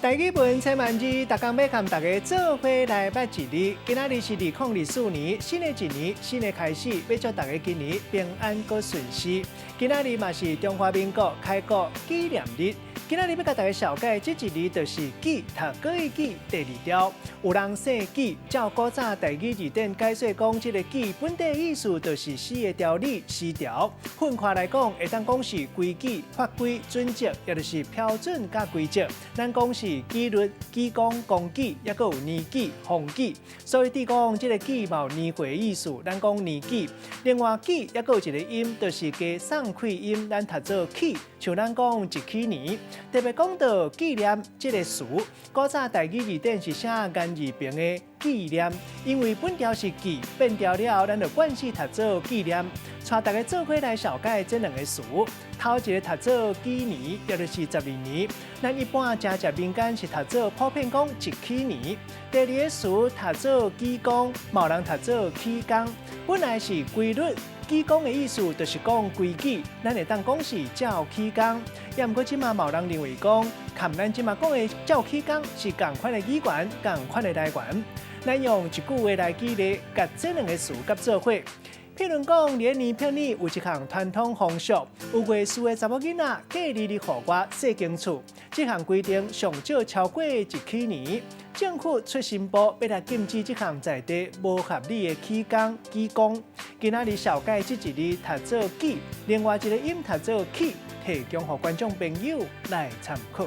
台语文千万字，大家要跟大家做伙来捌一字。今仔日是2024年，新的一年，新的开始，要祝大家今年平安搁顺遂。今仔日嘛是中华民国开国纪念日。今仔日要甲大家小解这一字，就是“记”，读过一记第二条。有人姓记，照古早台语字典解说讲，这个“记”本地意思就是诗的条理、诗条。混化来讲，会当讲是规矩、法规、准则，也就是标准甲规则。咱讲是纪律、纪纲、公纪，也佫有年纪、风纪。所以，伫讲这个“纪”嘛有年过的意思，咱讲年纪。另外，“纪”也佫有一个音，就是加送气音，咱读做“起”，像咱讲一起年。特别讲到纪念这个词，古早台语字典是写颜字边的纪念，因为本条是记，变调了，咱就惯势读做纪念。带大家做伙来小解这两个词。头一个读做纪年，也就是12年。咱一般真正民间是读做普遍讲一起年。第二个词读做纪纲，某人读做起工，本来是规律。纪纲的意思就是讲规矩，咱会当讲是照起工。也毋过即马某人认为讲，含咱即马讲的照起工是同款的语言，同款的来源。咱用一句话来举例，甲这两个词合做伙。譬如讲，连年骗你有一项传统风俗，有月事的查某囡仔，假日互我洗经厝。这项规定上少超过一起年。政府出新报，要来禁止这项在地无合理的起工、纪纲。今仔日小解这一字读做记，另外一个音读做起，提供给观众朋友来参考。